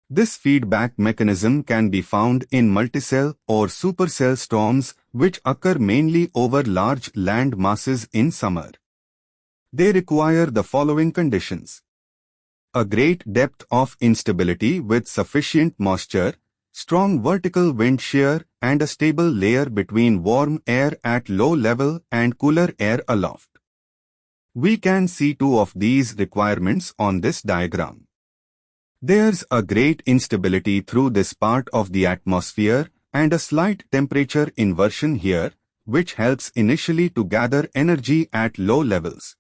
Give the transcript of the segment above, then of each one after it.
This feedback mechanism can be found in multicell or supercell storms which occur mainly over large land masses in summer. They require the following conditions: a great depth of instability with sufficient moisture, strong vertical wind shear, and a stable layer between warm air at low level and cooler air aloft. We can see two of these requirements on this diagram. There's a great instability through this part of the atmosphere and a slight temperature inversion here, which helps initially to gather energy at low levels.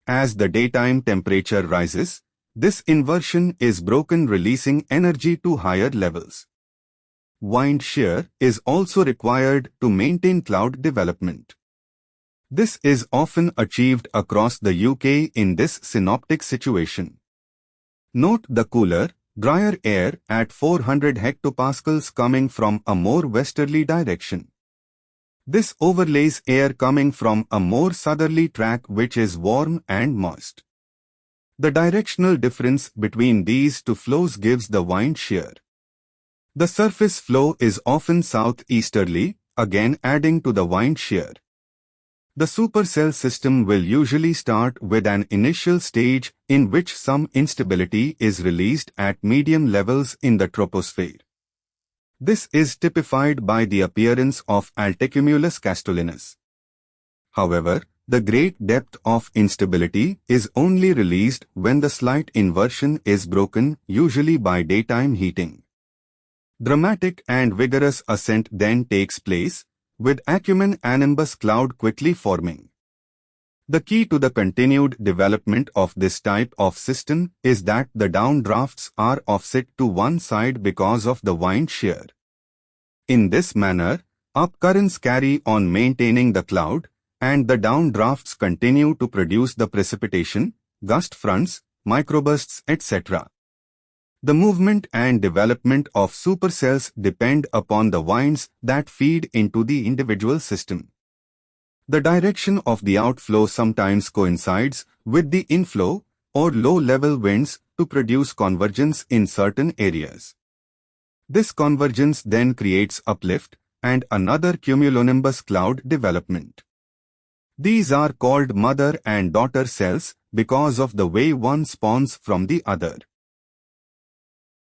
As the daytime temperature rises, this inversion is broken, releasing energy to higher levels. Wind shear is also required to maintain cloud development. This is often achieved across the UK in this synoptic situation. Note the cooler, drier air at 400 hectopascals coming from a more westerly direction. This overlays air coming from a more southerly track which is warm and moist. The directional difference between these two flows gives the wind shear. The surface flow is often southeasterly, again adding to the wind shear. The supercell system will usually start with an initial stage in which some instability is released at medium levels in the troposphere. This is typified by the appearance of Altocumulus castellinus. However, the great depth of instability is only released when the slight inversion is broken, usually by daytime heating. Dramatic and vigorous ascent then takes place, with cumulonimbus cloud quickly forming. The key to the continued development of this type of system is that the downdrafts are offset to one side because of the wind shear. In this manner, up currents carry on maintaining the cloud, and the downdrafts continue to produce the precipitation, gust fronts, microbursts, etc. The movement and development of supercells depend upon the winds that feed into the individual system. The direction of the outflow sometimes coincides with the inflow or low-level winds to produce convergence in certain areas. This convergence then creates uplift and another cumulonimbus cloud development. These are called mother and daughter cells because of the way one spawns from the other.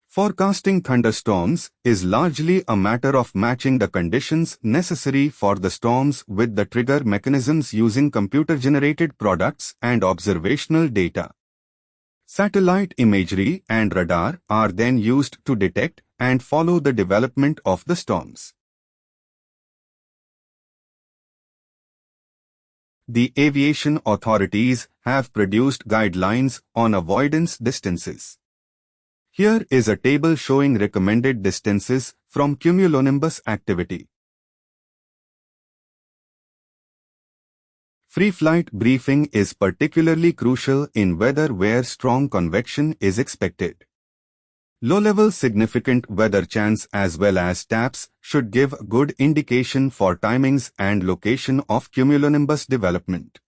Forecasting thunderstorms is largely a matter of matching the conditions necessary for the storms with the trigger mechanisms using computer-generated products and observational data. Satellite imagery and radar are then used to detect and follow the development of the storms. The aviation authorities have produced guidelines on avoidance distances. Here is a table showing recommended distances from cumulonimbus activity. Free-flight briefing is particularly crucial in weather where strong convection is expected. Low-level significant weather chance as well as taps should give a good indication for timings and location of cumulonimbus development.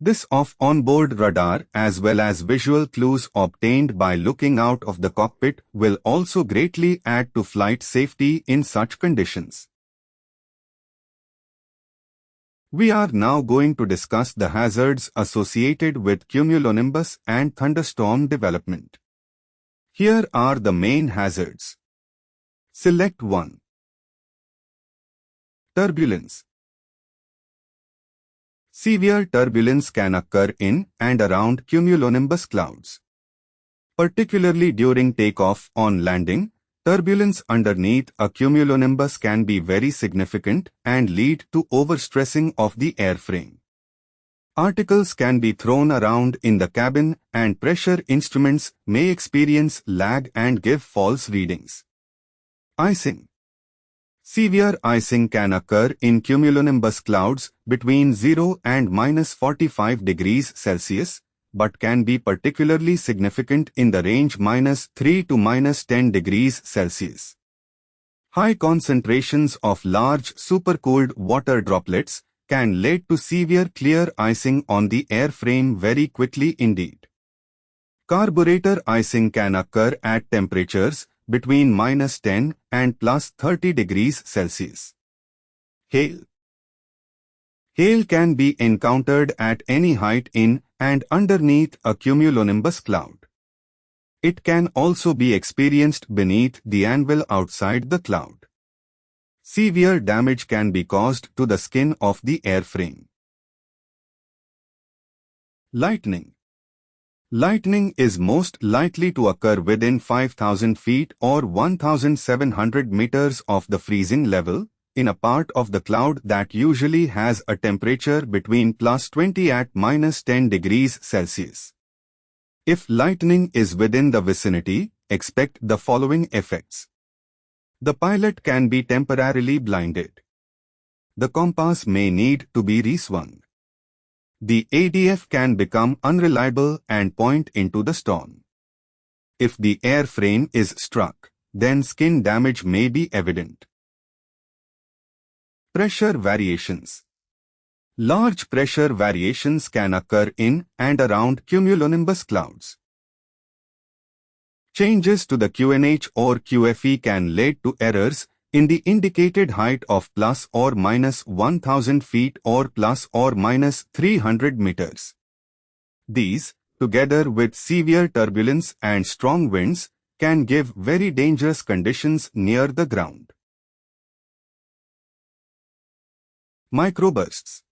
This of onboard radar as well as visual clues obtained by looking out of the cockpit will also greatly add to flight safety in such conditions. We are now going to discuss the hazards associated with cumulonimbus and thunderstorm development. Here are the main hazards. Select 1. Turbulence. Severe turbulence can occur in and around cumulonimbus clouds. Particularly during takeoff on landing, turbulence underneath a cumulonimbus can be very significant and lead to overstressing of the airframe. Articles can be thrown around in the cabin and pressure instruments may experience lag and give false readings. Icing. Severe icing can occur in cumulonimbus clouds between 0 and -45 degrees Celsius, but can be particularly significant in the range -3 to -10 degrees Celsius. High concentrations of large supercooled water droplets can lead to severe clear icing on the airframe very quickly indeed. Carburetor icing can occur at temperatures between -10 and +30 degrees Celsius. Hail. Hail can be encountered at any height in and underneath a cumulonimbus cloud. It can also be experienced beneath the anvil outside the cloud. Severe damage can be caused to the skin of the airframe. Lightning. Lightning is most likely to occur within 5,000 feet or 1,700 meters of the freezing level, in a part of the cloud that usually has a temperature between +20 at -10 degrees Celsius. If lightning is within the vicinity, expect the following effects. The pilot can be temporarily blinded. The compass may need to be reswung. The ADF can become unreliable and point into the storm. If the airframe is struck, then skin damage may be evident. Pressure variations. Large pressure variations can occur in and around cumulonimbus clouds. Changes to the QNH or QFE can lead to errors in the indicated height of ±1,000 feet or ±300 meters. These, together with severe turbulence and strong winds, can give very dangerous conditions near the ground. Microbursts.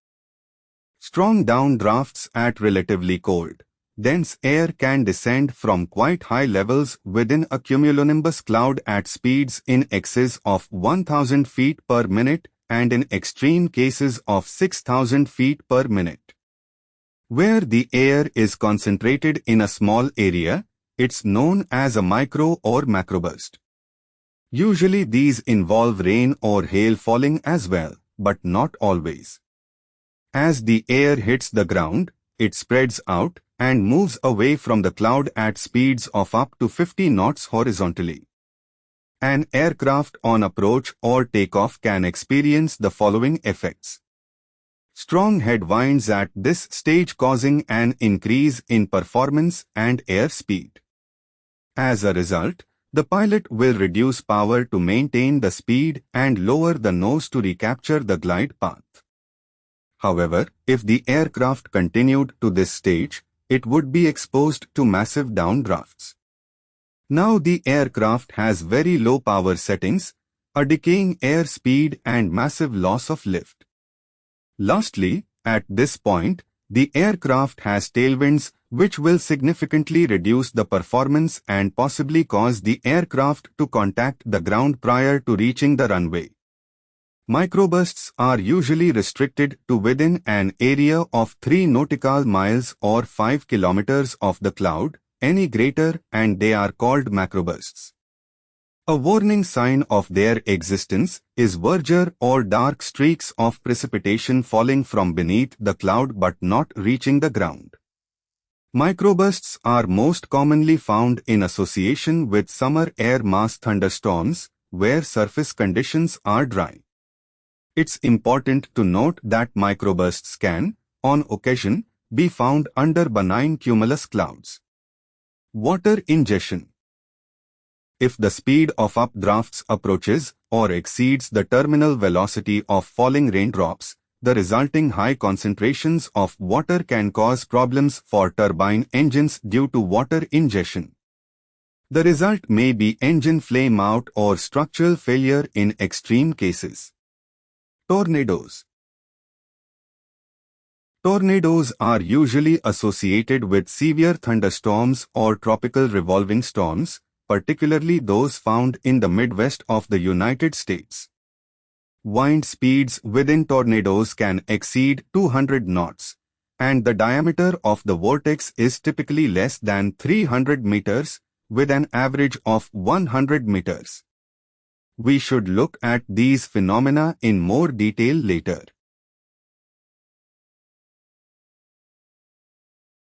Strong downdrafts at relatively cold, dense air can descend from quite high levels within a cumulonimbus cloud at speeds in excess of 1,000 feet per minute and in extreme cases of 6,000 feet per minute. Where the air is concentrated in a small area, it's known as a micro or macroburst. Usually these involve rain or hail falling as well, but not always. As the air hits the ground, it spreads out and moves away from the cloud at speeds of up to 50 knots horizontally. An aircraft on approach or takeoff can experience the following effects. Strong headwinds at this stage causing an increase in performance and airspeed. As a result, the pilot will reduce power to maintain the speed and lower the nose to recapture the glide path. However, if the aircraft continued to this stage, it would be exposed to massive downdrafts. Now the aircraft has very low power settings, a decaying airspeed and massive loss of lift. Lastly, at this point, the aircraft has tailwinds which will significantly reduce the performance and possibly cause the aircraft to contact the ground prior to reaching the runway. Microbursts are usually restricted to within an area of 3 nautical miles or 5 kilometers of the cloud, any greater, and they are called macrobursts. A warning sign of their existence is verdure or dark streaks of precipitation falling from beneath the cloud but not reaching the ground. Microbursts are most commonly found in association with summer air mass thunderstorms, where surface conditions are dry. It's important to note that microbursts can, on occasion, be found under benign cumulus clouds. Water ingestion. If the speed of updrafts approaches or exceeds the terminal velocity of falling raindrops, the resulting high concentrations of water can cause problems for turbine engines due to water ingestion. The result may be engine flame out or structural failure in extreme cases. Tornadoes. Tornadoes are usually associated with severe thunderstorms or tropical revolving storms, particularly those found in the Midwest of the United States. Wind speeds within tornadoes can exceed 200 knots, and the diameter of the vortex is typically less than 300 meters, with an average of 100 meters. We should look at these phenomena in more detail later.